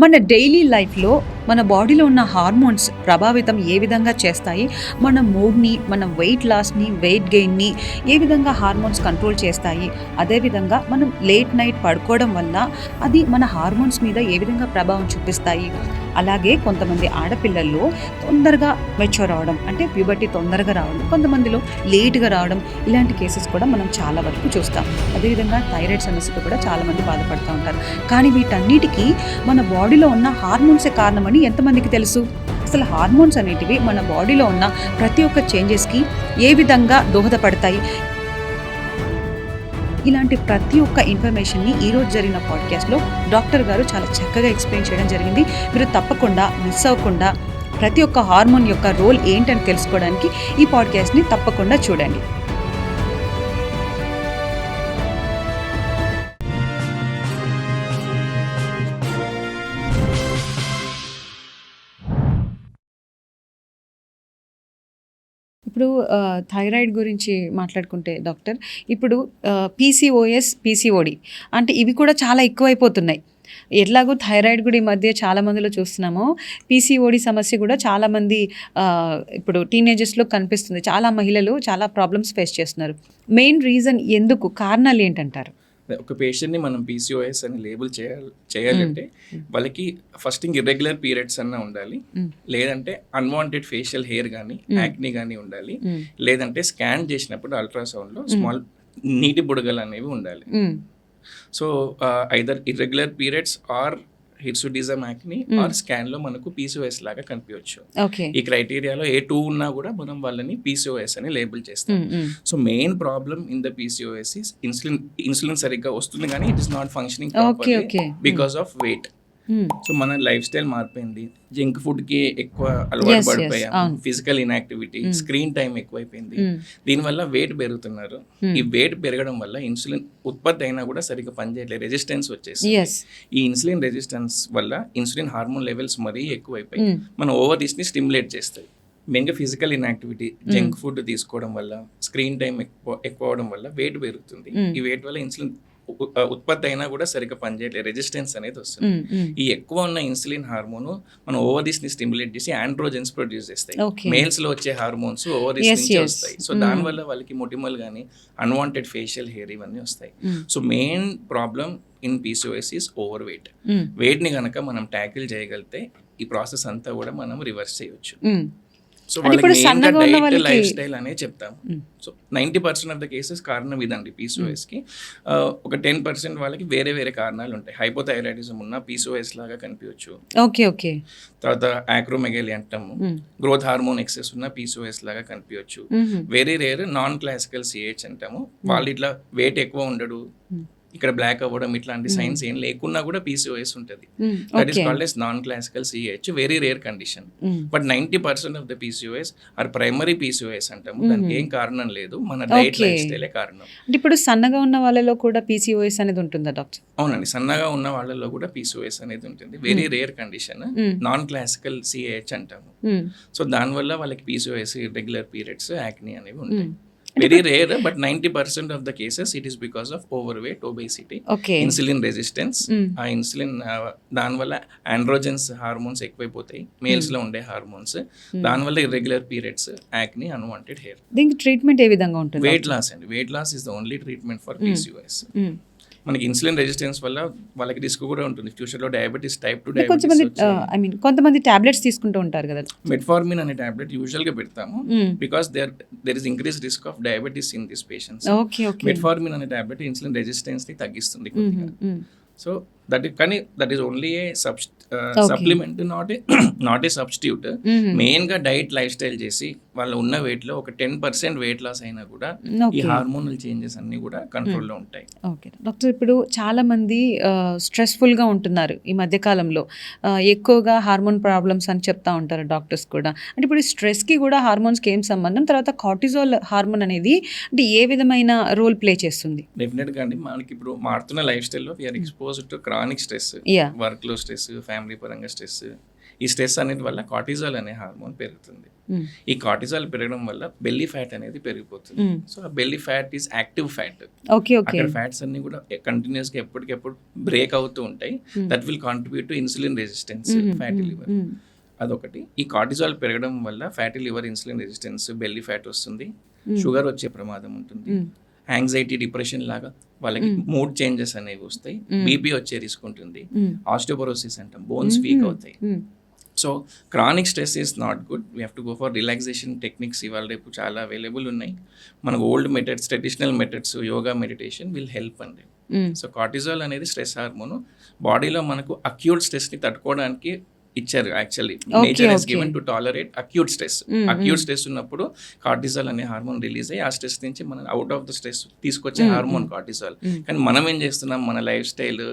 మన డైలీ లైఫ్లో మన బాడీలో ఉన్న హార్మోన్స్ ప్రభావితం ఏ విధంగా చేస్తాయి, మన మూడ్ని, మన వెయిట్ లాస్ని, వెయిట్ గెయిన్ని ఏ విధంగా హార్మోన్స్ కంట్రోల్ చేస్తాయి, అదేవిధంగా మనం లేట్ నైట్ పడుకోవడం వల్ల అది మన హార్మోన్స్ మీద ఏ విధంగా ప్రభావం చూపిస్తాయి. అలాగే కొంతమంది ఆడపిల్లల్లో తొందరగా మెచ్యూర్ అవడం, అంటే ప్యూబర్టీ తొందరగా రావడం, కొంతమందిలో లేట్గా రావడం, ఇలాంటి కేసెస్ కూడా మనం చాలా వరకు చూస్తాం. అదేవిధంగా థైరాయిడ్ సమస్యతో కూడా చాలామంది బాధపడుతూ ఉంటారు. కానీ వీటన్నిటికీ మన బాడీలో ఉన్న హార్మోన్సే కారణమని ఎంతమందికి తెలుసు? అసలు హార్మోన్స్ అనేటివి మన బాడీలో ఉన్న ప్రతి ఒక్క చేంజెస్కి ఏ విధంగా దోహదపడతాయి? ఇలాంటి ప్రతి ఒక్క ఇన్ఫర్మేషన్ని ఈరోజు జరిగిన పాడ్కాస్ట్లో డాక్టర్ గారు చాలా చక్కగా ఎక్స్ప్లెయిన్ చేయడం జరిగింది. మీరు తప్పకుండా మిస్ అవ్వకుండా ప్రతి ఒక్క హార్మోన్ యొక్క రోల్ ఏంటని తెలుసుకోవడానికి ఈ పాడ్కాస్ట్ని తప్పకుండా చూడండి. ఇప్పుడు థైరాయిడ్ గురించి మాట్లాడుకుంటే డాక్టర్, ఇప్పుడు PCOS, PCOD అంటే ఇవి కూడా చాలా ఎక్కువైపోతున్నాయి. ఎట్లాగో థైరాయిడ్ కూడా ఈ మధ్య చాలా మందిలో చూస్తున్నాము. PCOD సమస్య కూడా చాలామంది ఇప్పుడు టీనేజర్స్లో కనిపిస్తుంది. చాలా మహిళలు చాలా ప్రాబ్లమ్స్ ఫేస్ చేస్తున్నారు. మెయిన్ రీజన్ ఎందుకు, కారణాలు ఏంటంటారు? ఒక పేషెంట్ని మనం PCOS అని లేబుల్ చేయాలంటే వాళ్ళకి ఫస్ట్ ఇర్రెగ్యులర్ పీరియడ్స్ అన్నా ఉండాలి, లేదంటే అన్వాంటెడ్ ఫేషియల్ హెయిర్ కానీ యాక్ని కానీ ఉండాలి, లేదంటే స్కాన్ చేసినప్పుడు అల్ట్రాసౌండ్లో స్మాల్ నీటి బుడగలు అనేవి ఉండాలి. So either irregular periods or hirsutism acne or scan లో మనకు PCOS లాగా కనిపించవచ్చు. ఈ క్రైటీరియాలో ఏ 2 ఉన్నా కూడా మనం వాళ్ళని PCOS అని లేబుల్ చేస్తాం. So main problem in the PCOS is insulin సరిగ్గా వస్తుంది కానీ it is not functioning properly because of weight. So మన లైఫ్ స్టైల్ మారిపోయింది, జంక్ ఫుడ్ కి ఎక్కువ అలవాటు పడిపోయాం, ఫిజికల్ ఇన్యాక్టివిటీ, స్క్రీన్ టైం ఎక్కువైపోయింది, దీనివల్ల వెయిట్ పెరుగుతున్నారు. ఈ వెయిట్ పెరగడం వల్ల ఇన్సులిన్ ఉత్పత్తి అయినా కూడా సరిగ్గా పనిచేయట్లేదు, రెసిస్టెన్స్ వచ్చేసి ఈ ఇన్సులిన్ రెసిస్టెన్స్ వల్ల ఇన్సులిన్ హార్మోన్ లెవెల్స్ మరీ ఎక్కువైపోయి మన ఓవర్ ని స్టిమ్యులేట్ చేస్తాయి. మెయిన్గా ఫిజికల్ ఇన్యాక్టివిటీ, జంక్ ఫుడ్ తీసుకోవడం వల్ల, స్క్రీన్ టైం ఎక్కువ అవడం వల్ల వెయిట్ పెరుగుతుంది. ఈ వెయిట్ వల్ల ఇన్సులిన్ ఉత్పత్తి అయినా కూడా సరిగ్గా పనిచేయట్లేదు, రెసిస్టెన్స్ అనేది వస్తుంది. ఈ ఎక్కువ ఉన్న ఇన్సులిన్ హార్మోన్ మన ఓవరీస్ ని స్టిమ్యులేట్ చేసి ఆండ్రోజెన్స్ ప్రొడ్యూస్ చేస్తాయి. మేల్స్ లో వచ్చే హార్మోన్స్ ఓవరీస్ నుంచి వస్తాయి. సో దానివల్ల వాళ్ళకి మొటిమలు కానీ అన్వాంటెడ్ ఫేషియల్ హెయిర్ ఇవన్నీ వస్తాయి. So main problem in PCOS is over weight. Weight ని కనుక మనం ట్యాకిల్ చేయగలిగితే ఈ ప్రాసెస్ అంతా కూడా మనం రివర్స్ చేయొచ్చు. సో వాళ్ళకి డైట్, లైఫ్ స్టైల్ అనేది చెప్తాము. సో 90% ఆఫ్ ద కేసెస్ కారణం ఇదండి PCOS కి. ఒక 10% వాళ్ళకి వేరే వేరే కారణాలు ఉంటాయి. హైపోథైరాయిడిజం ఉన్న PCOS లాగా కనిపించవచ్చు. తర్వాత యాక్రోమెగాలి అంటాము, గ్రోత్ హార్మోన్ ఎక్సెస్ ఉన్న PCOS లాగా కనిపించవచ్చు. Very rare non classical CH అంటాము, వాళ్ళు ఇట్లా వెయిట్ ఎక్కువ ఉండడు, ఇక్కడ బ్లాక్ అవ్వడం ఇట్లాంటి సైన్స్ ఏం లేకున్నా కూడా PCOS ఉంటుంది. That is called as non classical CH, very rare condition. But 90% of the PCOS are primary PCOS అంటాము. దానికి ఏం కారణం లేదు, మన డైట్, లైఫ్ స్టైలే కారణం. ఇప్పుడు సన్నగా ఉన్న వాళ్ళలో కూడా PCOS అనేది ఉంటుందా డాక్టర్? అవునండి, సన్నగా ఉన్న వాళ్ళలో కూడా PCOS అనేది ఉంటుంది. Very rare condition, non classical CH అంటాము. సో దానివల్ల వాళ్ళకి PCOS, ఇర్రెగ్యులర్ పీరియడ్స్, యాక్ని అనేవి ఉంటాయి. Very rare, but 90% of the cases it is because of overweight, obesity, insulin resistance. ఆ ఇన్సులిన్ దానివల్ల ఆండ్రోజెన్స్ హార్మోన్స్ ఎక్కువైపోతాయి, మేల్స్ లో ఉండే హార్మోన్స్, దానివల్ల irregular periods, acne, unwanted hair. దీనికి ట్రీట్మెంట్ ఏ విధంగా ఉంటుంది? వెయిట్ లాస్ అండి. Weight loss is the only treatment for PCOS. మనకి ఇన్సులిన్ రెసిస్టెన్స్ వల్ల వాళ్ళకి రిస్క్ కూడా ఉంటుంది, ఫ్యూచర్లో డయాబెటీస్, టైప్ 2 డయాబెటీస్. కొంతమంది టాబ్లెట్స్ తీసుకుంటూ ఉంటారు కదా. మెట్ఫార్మిన్ అనే టాబ్లెట్ యూజువల్ గా పెడతాము because there is increase risk of diabetes in this patients. Metformin అనే టాబ్లెట్ ఇన్సులిన్ రెసిస్టెన్స్ ని తగ్గిస్తుంది కొద్దిగా. So that is only A supplement, not a substitute. Main గా డైట్, లైఫ్ స్టైల్ చేసి వాళ్ళు ఉన్న వెయిట్ లో ఒక 10% వెయిట్ లాస్ అయినా కూడా ఈ హార్మోనల్ చేంజెస్ అన్ని కూడా కంట్రోల్లో ఉంటాయి. ఓకే డాక్టర్, ఇప్పుడు చాలా మంది స్ట్రెస్ఫుల్ గా ఉంటున్నారు ఈ మధ్య కాలంలో, ఎక్కువగా హార్మోన్ ప్రాబ్లమ్స్ అని చెప్తా ఉంటారు డాక్టర్స్ కూడా. అంటే ఇప్పుడు స్ట్రెస్ కి కూడా హార్మోన్స్ కి ఏం సంబంధం? తర్వాత కార్టిజోల్ హార్మోన్ అనేది అంటే ఏ విధమైన రోల్ ప్లే చేస్తుంది? డెఫినెట్ గా అండి, మనకి ఇప్పుడు మారుతున్న లైఫ్ స్టైల్లో we are exposed to chronic stress, work లో స్ట్రెస్, ఫ్యామిలీ పరంగా స్ట్రెస్. ఈ స్ట్రెస్ అనేది వల్ల కార్టిజాల్ అనే హార్మోన్ పెరుగుతుంది. ఈ కార్టిజాల్ పెరగడం వల్ల బెల్లీ ఫ్యాట్ అనేది పెరిగిపోతుంది. సో ఆ belly fat is active fat. అక్కడ ఫ్యాట్స్ అన్ని కూడా కంటిన్యూస్ గా ఎప్పటికెప్పుడు బ్రేక్ అవుతూ ఉంటాయి. That will contribute to insulin resistance, fatty liver. అదొకటి. ఈ కార్టిజాల్ పెరగడం వల్ల fatty liver, insulin resistance, belly fat వస్తుంది, షుగర్ వచ్చే ప్రమాదం ఉంటుంది, యాంగ్జైటీ, డిప్రెషన్ లాగా వాళ్ళకి మూడ్ చేంజెస్ అనేవి వస్తాయి, బీపీ వచ్చే రిస్క్ ఉంటుంది, ఆస్టియోపోరోసిస్ అంటాం, బోన్స్ వీక్ అవుతాయి. So chronic stress is not good. We have to go for relaxation techniques. ఇవాళ రేపు చాలా అవైలబుల్ ఉన్నాయి. మనకు old methods, traditional methods, yoga, meditation will help అండి. సో కార్టిజాల్ అనేది స్ట్రెస్ హార్మోన్. బాడీలో మనకు అక్యూట్ స్ట్రెస్ని తట్టుకోవడానికి ఇచ్చారు. Actually nature has given to tolerate acute stress. Acute stress ఉన్నప్పుడు కార్టిజాల్ అనే హార్మోన్ రిలీజ్ అయ్యి ఆ స్ట్రెస్ నుంచి మనం అవుట్ ఆఫ్ ద స్ట్రెస్ తీసుకొచ్చే హార్మోన్ కార్టిజాల్. కానీ మనం ఏం చేస్తున్నాం, మన లైఫ్ స్టైల్,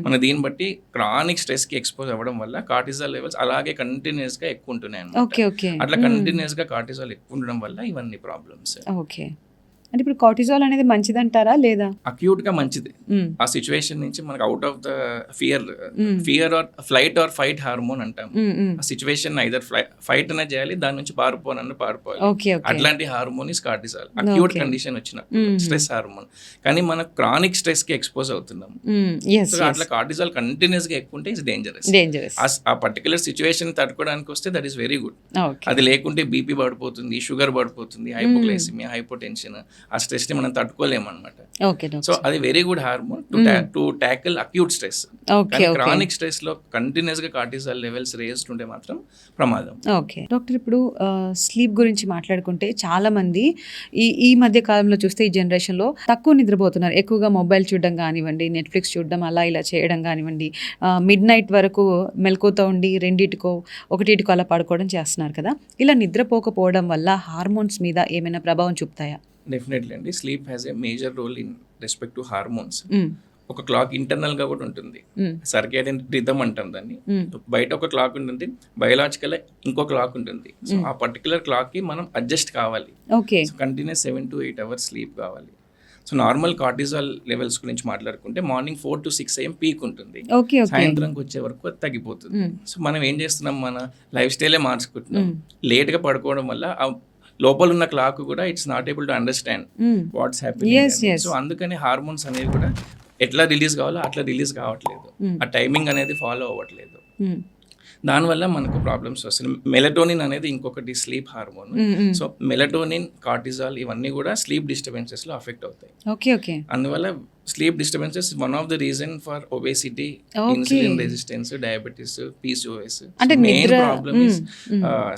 మన దీన్ని బట్టి క్రానిక్ స్ట్రెస్ కి ఎక్స్పోజ్ అవ్వడం వల్ల కార్టిజాల్ లెవెల్స్ అలాగే కంటిన్యూస్ గా ఎక్కువ ఉంటున్నాయి అన్నమాట. అట్లా కంటిన్యూస్ గా కార్టిజాల్ ఎక్కువ ఉండడం వల్ల ఇవన్నీ ప్రాబ్లమ్స్. అంటే ఇప్పుడు కార్టిజాల్ అనేది మంచిదంటారా లేదా? అక్యూట్ గా మంచిది. ఆ సిచ్యువేషన్ నుంచి మనకు out of the fear or flight are fight hormone అంటాం. ఆ సిచ్యువేషన్ ఐదర్ ఫైట్ అనే చేయాలి, దాని నుంచి పారిపోవాలి. అట్లాంటి hormone is cortisol. Acute condition వచ్చిన స్ట్రెస్ హార్మోన్. కానీ మనం క్రానిక్ స్ట్రెస్ కి ఎక్స్పోజ్ అవుతున్నాం. అట్లా కార్టిజాల్ కంటిన్యూస్ గా ఎక్కువ ఉంటే ఇట్స్ డేంజరస్. ఆ పర్టికులర్ సిచ్యువేషన్ తట్టుకోవడానికి వస్తే దట్ ఈస్ వెరీ గుడ్. అది లేకుంటే బీపీ పడిపోతుంది, షుగర్ పడిపోతుంది, హైపోగ్లైసిమియా, హైపోటెన్షన్, ఆ స్ట్రెస్ ని మనం తట్టుకోలేమన్నమాట. సో అది very good hormone to tackle acute stress. Chronic stress లో కంటిన్యూస్ గా కార్టిజాల్ లెవెల్స్ రేజ్డ్ ఉంటే మాత్రం ప్రమాదం. ఓకే డాక్టర్, ఇప్పుడు స్లీప్ గురించి మాట్లాడుకుంటే చాలా మంది ఈ మధ్య కాలంలో చూస్తే ఈ జనరేషన్ లో తక్కువ నిద్రపోతున్నారు. ఎక్కువగా మొబైల్ చూడడం కానివ్వండి, నెట్ఫ్లిక్స్ చూడడం, అలా ఇలా చేయడం కానివ్వండి, మిడ్ నైట్ వరకు మెలకువతో ఉండి 2 1 అలా పడుకోవడం చేస్తున్నారు కదా. ఇలా నిద్రపోకపోవడం వల్ల హార్మోన్స్ మీద ఏమైనా ప్రభావం చూపుతాయా? డెఫినెట్లీ అండి. Sleep has a major role in respect to hormones. ఒక క్లాక్ ఇంటర్నల్ గా కూడా ఉంటుంది, సర్కేడియన్ రిథమ్ అంటాం దాన్ని. బయట ఒక క్లాక్ ఉంటుంది, బయోలాజికల్ ఇంకో క్లాక్ ఉంటుంది. సో ఆ పర్టికులర్ క్లాక్ కి మనం అడ్జస్ట్ కావాలి. కంటిన్యూస్ 7 to 8 hours స్లీప్ కావాలి. సో నార్మల్ కార్టిజాల్ లెవెల్స్ గురించి మాట్లాడుకుంటే మార్నింగ్ 4 to 6 AM పీక్ ఉంటుంది, సాయంత్రంకి వచ్చే వరకు అది తగ్గిపోతుంది. సో మనం ఏం చేస్తున్నాం, మన లైఫ్ స్టైలే మార్చుకుంటున్నాం. లేట్ గా పడుకోవడం వల్ల లోపల ఉన్న క్లాక్ కూడా it's not able to understand what's happening. So అందుకని హార్మోన్స్ అనేవి కూడా ఎట్లా రిలీజ్ కావాలో అట్లా రిలీజ్ కావట్లేదు, ఆ టైమింగ్ అనేది ఫాలో అవ్వట్లేదు. దానివల్ల మనకు ప్రాబ్లమ్స్ వస్తాయి. మెలటోనిన్ అనేది ఇంకొకటి sleep hormone. So melatonin, cortisol ఇవన్నీ కూడా స్లీప్ డిస్టర్బెన్సెస్ లో అఫెక్ట్ అవుతాయి. అందువల్ల sleep disturbances one of the reason for obesity, insulin resistance, diabetes, PCOS. Main problem is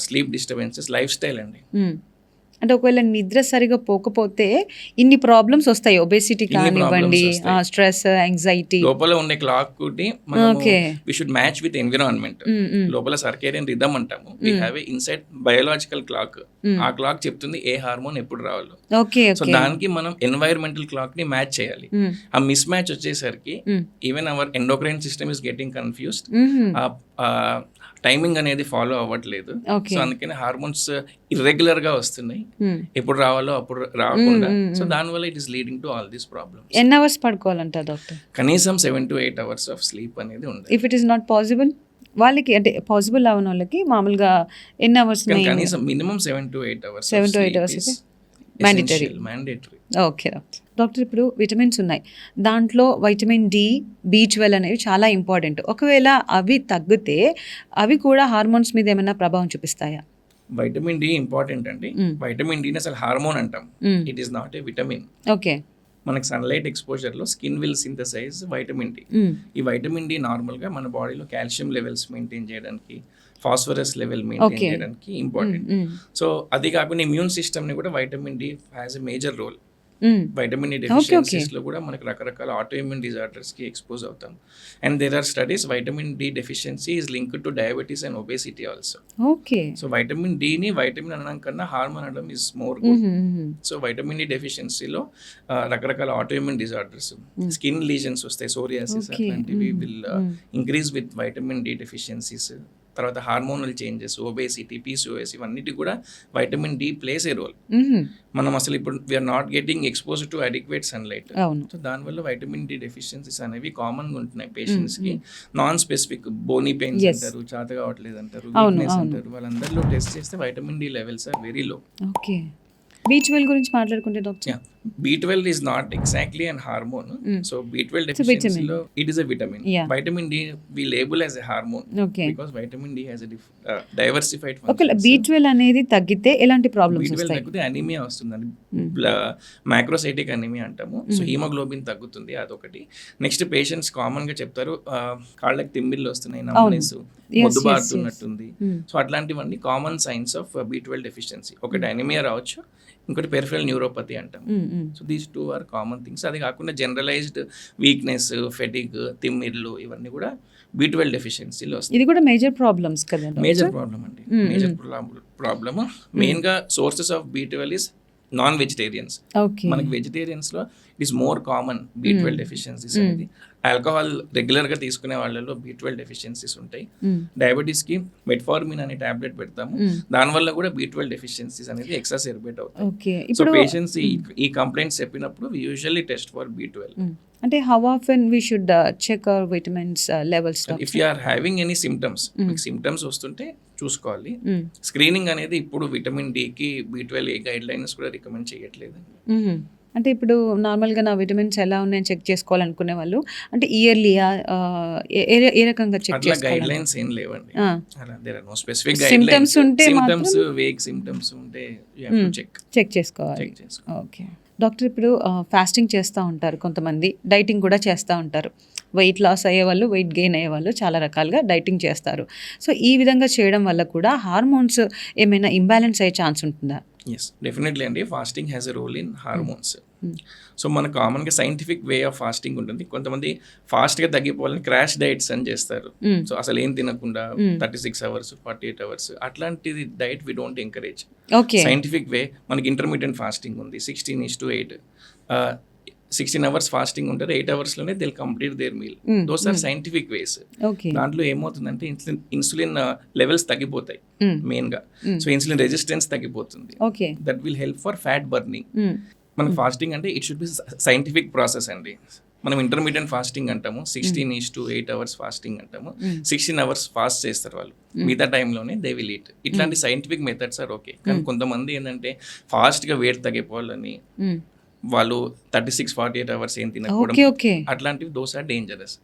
sleep disturbances, life style అండి. అంటే ఒకవేళ నిద్ర సరిగా పోకపోతే ఇన్ని ప్రాబ్లమ్స్ వస్తాయి, ఒబేసిటీ కానివ్వండి, స్ట్రెస్, యాంగ్జైటీ. లోపల ఉండే clock we should match with environment. లోపల సర్కేడియన్ రిథమ్ అంటాము. We have a inside biological clock. ఆ క్లాక్ చెప్తుంది ఏ హార్మోన్ ఎప్పుడు రావాలో. సో దానికి మనం ఎన్వైరన్మెంటల్ క్లాక్ ని మ్యాచ్ చేయాలి. ఆ మిస్ మ్యాచ్ వచ్చేసరికి even hour endocrine system is getting confused. Timing అనేది ఫాలో అవ్వట్లేదు. సో అందుకని హార్మోన్స్ ఇర్రెగ్యులర్ గా వస్తున్నాయి, ఎప్పుడు రావాలో అప్పుడు రాకుండా. సో దానివల్ల it is leading to all these problems. ఎన్ని అవర్స్ పడుకోవాలంట డాక్టర్? కనీసం 7 to 8 hours ఆఫ్ స్లీప్ అనేది ఉంది. If it is not possible వాళ్ళకి, అంటే పాసిబుల్ అవన వాళ్ళకి మామూలుగా ఎన్ని అవర్స్? కనీసం minimum 7 to 8 hours. 7 to 8 hours mandatory. Okay doctor, ఇప్పుడు విటమిన్స్ ఉన్నాయి, దాంట్లో వైటమిన్ D, B12 అనేవి చాలా ఇంపార్టెంట్. ఒకవేళ అవి తగ్గితే అవి కూడా హార్మోన్స్ మీద ఏమైనా ప్రభావం చూపిస్తాయా? వైటమిన్ D ఇంపార్టెంట్ అండి. వైటమిన్ D అసలు హార్మోన్ అంటాం, it is not a vitamin. Okay. మనకి సన్లైట్ ఎక్స్పోజర్ లో skin will synthesise vitamin D. ఈ వైటమిన్ D నార్మల్ గా మన బాడీలో కాల్షియం లెవెల్స్ మెయింటైన్ చేయడానికి, ఫాస్ఫరస్ లెవెల్ మెయింటైన్ చేయడానికి ఇంపార్టెంట్. సో అది కాకుండా ఇమ్యూన్ సిస్టమ్ ని కూడా vitamin D has a major role. Vitamin D deficiencies లో కూడా మనకు రకరకాల ఆటోఇమ్యూన్ డిజార్డర్స్ కి ఎక్స్పోజ్ అవుతాం. And there are studies vitamin D deficiency is linked to diabetes and obesity also. So vitamin D ని vitamin అనడం కన్నా హార్మోన్ అనడం is more good. So vitamin D డెఫిషియన్సీలో రకరకాల ఆటోఇమ్యూన్ డిజార్డర్స్, స్కిన్ లీజన్స్ వస్తాయి, psoriasis అట్లాంటివి will increase with vitamin D deficiencies. తర్వాత hormonal changes, obesity, PCOS ఇవన్నిటి కూడా vitamin D plays a role. మనం అసలు ఇప్పుడు we're not getting expose to adequate sunlight. So దానివల్ల వైటమిన్ డి డెఫిషియన్సీస్ అనేవి కామన్గా ఉంటున్నాయి పేషెంట్స్కి. నాన్ స్పెసిఫిక్ బోనీ పెయిన్స్ అంటారు, చేత కావట్లేదు అంటారు, వీక్నెస్ అంటారు, వాళ్ళందరిలో టెస్ట్ చేస్తే vitamin D levels are very low. Okay, B12 గురించి మాట్లాడుకుంటే doctor. B12 is not exactly an hormone. So B12 deficiency lo it is a vitamin. Vitamin D we label as a hormone because vitamin D has a diversified functions. Okay, B12 అనేది తగ్గితే ఎలాంటి problems వస్తాయి? B12 తగ్గితే anaemia వస్తుందండి, మ్యాక్రోసైటిక్ anaemia అంటాము. So haemoglobin తగ్గుతుంది, అదొకటి. Next patients common గా చెప్తారు కాళ్ళకి తిమ్మిళ్ళు వస్తున్నాయి, నమ్మనేస్, మొద్దుబారుతున్నట్టుంది. సో అట్లాంటివన్నీ common signs of B12 deficiency. ఒకటి అనీమియా రావచ్చు, ఇంకోటి పెరిఫెరల్ న్యూరోపతి అంటాం. So these two are common things. అది కాకుండా జనరలైజ్డ్ వీక్నెస్, ఫెటిగ్, తిమ్మిర్లు ఇవన్నీ కూడా B12 డెఫిషియన్సీలో వస్తాయి. ఇది కూడా మేజర్ ప్రాబ్లమ్స్ కదా? మేజర్ ప్రాబ్లమ్ అండి, మేజర్ ప్రాబ్లమ్. మెయిన్గా sources of B12 is non vegetarians. మనకి వెజిటేరియన్స్ లో it is more common B12 deficiencies అనేది. ఆల్కహాల్ రెగ్యులర్ గా తీసుకునే వాళ్ళలో B12 డెఫిషియన్సీస్ ఉంటాయి. డయాబెటీస్ కి మెట్ఫార్మిన్ అనే టాబ్లెట్ పెడతాము, దానివల్ల కూడా B12 డెఫిషియన్సీస్ అనేది ఎగ్జాసెర్బేట్ అవుతాయి. సో పేషెంట్స్ ఈ కంప్లైంట్స్ చెప్పినప్పుడు వి యూజువల్లీ టెస్ట్ ఫర్ B12. అంటే how often we should check our vitamins levels? If you are having any symptoms, మీకు సిమ్టమ్స్ వస్తుంటే చూసుకోవాలి. స్క్రీనింగ్ అనేది ఇప్పుడు విటమిన్ డి-కి B12 ఏ గైడ్ లైన్స్ కూడా రికమెండ్ చేయట్లేదు. అంటే ఇప్పుడు నార్మల్గా నా విటమిన్స్ ఎలా ఉన్నాయని చెక్ చేసుకోవాలనుకునే వాళ్ళు అంటే ఇయర్లీయా ఏ రకంగా చెక్ చేసుకోవాలి? గైడ్ లైన్స్ ఏం లేవండి, there are no specific guidelines. Symptoms ఉంటే సిమ్టమ్స్, వేగ్ సిమ్టమ్స్ ఉంటే యు హావ్ టు చెక్ చేసుకోవాలి. ఓకే డాక్టర్, ఇప్పుడు ఫాస్టింగ్ చేస్తూ ఉంటారు కొంతమంది, డైటింగ్ కూడా చేస్తూ ఉంటారు. వెయిట్ లాస్ అయ్యేవాళ్ళు, వెయిట్ గెయిన్ అయ్యేవాళ్ళు చాలా రకాలుగా డైటింగ్ చేస్తారు. సో ఈ విధంగా చేయడం వల్ల కూడా హార్మోన్స్ ఏమైనా ఇంబ్యాలెన్స్ అయ్యే ఛాన్స్ ఉంటుందా? ఎస్, డెఫినెట్లీ అండి. Fasting has a role in hormones. So మన కామన్గా సైంటిఫిక్ వే ఆఫ్ ఫాస్టింగ్ ఉంటుంది. కొంతమంది ఫాస్ట్గా తగ్గిపోవాలని క్రాష్ డైట్స్ అని చేస్తారు. సో అసలు ఏం తినకుండా 36 hours, 48 hours అట్లాంటిది diet we don't encourage. Scientific way మనకి ఇంటర్మీడియట్ ఫాస్టింగ్ ఉంది, 16:8. 16 hours ఫాస్టింగ్ ఉంటారు, 8 hours లోనే they complete their meal. Those are scientific ways. దాంట్లో ఏమవుతుందంటే ఇన్సులిన్ లెవెల్స్ తగ్గిపోతాయి మెయిన్ గా. సో ఇన్సులిన్ రెసిస్టెన్స్ తగ్గిపోతుంది. That will help for fat burning. మనకి ఫాస్టింగ్ అంటే it should be scientific process అండి. మనం ఇంటర్మీడియట్ ఫాస్టింగ్ అంటాము, 16:8 hours ఫాస్టింగ్ అంటాము. 16 hours ఫాస్ట్ చేస్తారు వాళ్ళు, మిగతా టైంలోనే దే విల్ ఈట్. ఇట్లాంటి సైంటిఫిక్ మెథడ్స్ ఆర్ ఓకే. కానీ కొంతమంది ఏంటంటే ఫాస్ట్గా వెయిట్ తగ్గిపోవాలని వాళ్ళు 36-48 hours ఏం తినకపోవడం, అట్లాంటివి దోస్ ఆర్ డేంజరస్.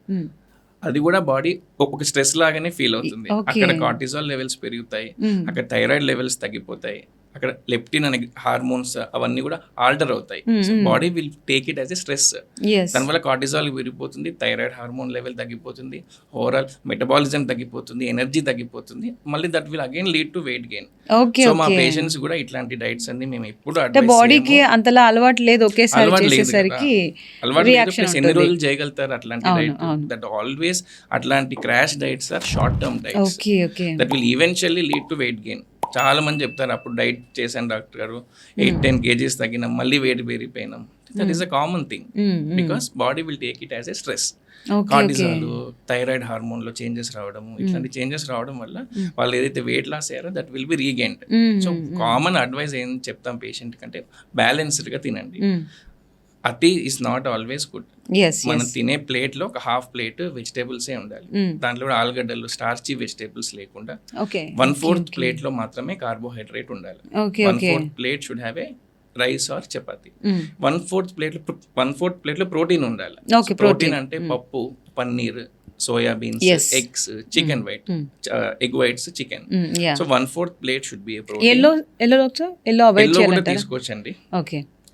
అది కూడా బాడీ ఒక స్ట్రెస్ లాగానే ఫీల్ అవుతుంది. అక్కడ కార్టిజాల్ లెవెల్స్ పెరుగుతాయి, అక్కడ థైరాయిడ్ లెవెల్స్ తగ్గిపోతాయి, అక్కడ లెప్టిన్ అనే హార్మోన్స్ అవన్నీ కూడా ఆల్టర్ అవుతాయి. Body will take it as a stress. దానివల్ల కార్టిజాల్ విరిగిపోతుంది, థైరాయిడ్ హార్మోన్ లెవెల్ తగ్గిపోతుంది, ఓవరాల్ మెటబాలిజం తగ్గిపోతుంది, ఎనర్జీ తగ్గిపోతుంది. మళ్ళీ that will again lead to weight gain. So మా పేషెంట్స్ కూడా ఇట్లాంటి డైట్స్ అన్ని మేము ఎప్పుడు బాడీకి అంతలా అలవాటు లేదు, ఎన్ని రోజులు చేయగలుగుతారు అట్లాంటి డైట్? దట్ ఆల్వేస్ అట్లాంటి crash diets are short term diets that will eventually lead to weight gain. చాలా మంది చెప్తారు అప్పుడు డైట్ చేశాను డాక్టర్ గారు, 8-10 kgs తగ్గినాం, మళ్ళీ వెయిట్ పెరిగిపోయినాం. That is a common thing because body will take it as a stress. Cortisol, thyroid hormone లో చేంజెస్ రావడం, ఇట్లాంటి చేంజెస్ రావడం వల్ల వాళ్ళు ఏదైతే వెయిట్ లాస్ అయ్యారో that will be regained. So common advice ఏం చెప్తాం పేషెంట్ కంటే బ్యాలెన్స్డ్ గా తినండి. అతి ఇస్ నాట్ ఆల్వేస్ గుడ్. మనం తినే ప్లేట్ లో ఒక హాఫ్ ప్లేట్ వెజిటేబుల్సే ఉండాలి. దాంట్లో కూడా ఆలుగడ్డలు, స్టార్చీ వెజిటేబుల్స్ లేకుండా 1/4 ప్లేట్ లో మాత్రమే కార్బోహైడ్రేట్ ఉండాలి. 1/4 plate should have a rice or chapati. 1/4 plate లో ప్రోటీన్ ఉండాలి. ప్రోటీన్ అంటే పప్పు, paneer, soybeans, eggs, chicken white, egg whites, chicken. So 1/4 plate should be A protein. Yellow కూడా తీసుకోవచ్చండి,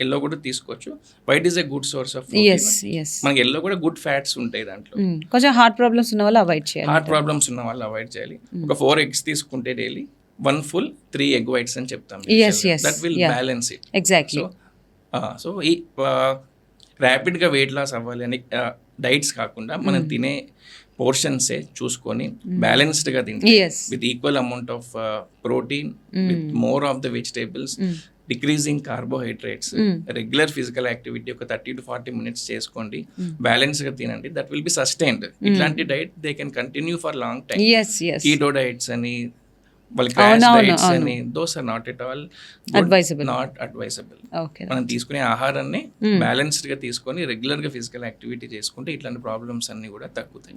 ఎల్లో కూడా తీసుకోవచ్చు. White is a good source of protein. మనకి yellow కూడా గుడ్ ఫ్యాట్స్ ఉంటాయి దాంట్లో. కొంచెం హార్ట్ ప్రాబ్లమ్స్ ఉన్న వాళ్ళు అవాయిడ్ చేయాలి. హార్ట్ ప్రాబ్లమ్స్ ఉన్న వాళ్ళు అవాయిడ్ చేయాలి. ఒక 4 eggs తీసుకుంటే డైలీ 1 full 3 egg whites అని చెప్తాం. That will balance it. Exactly. So ఈ ర్యాపిడ్గా వెయిట్ లాస్ అవ్వాలి అని డైట్స్ కాకుండా మనం తినే పోర్షన్సే చూసుకొని బ్యాలెన్స్డ్గా తింటే with equal amount of protein, with more of the vegetables, decreasing carbohydrates, regular physical activity ఒక 30 to 40 minutes చేసుకోండి, బ్యాలెన్స్ గా తినండి, దట్ విల్ బి సస్టైన్డ్. ఇట్లాంటి diet they can continue for long time. Keto diets అని, వాళ్ళ crash diets అని, those are not at all not advisable. మనం తీసుకునే ఆహారాన్ని బ్యాలెన్స్డ్ గా తీసుకొని రెగ్యులర్ గా ఫిజికల్ యాక్టివిటీ చేసుకుంటే ఇట్లాంటి ప్రాబ్లమ్స్ అన్ని కూడా తగ్గుతాయి.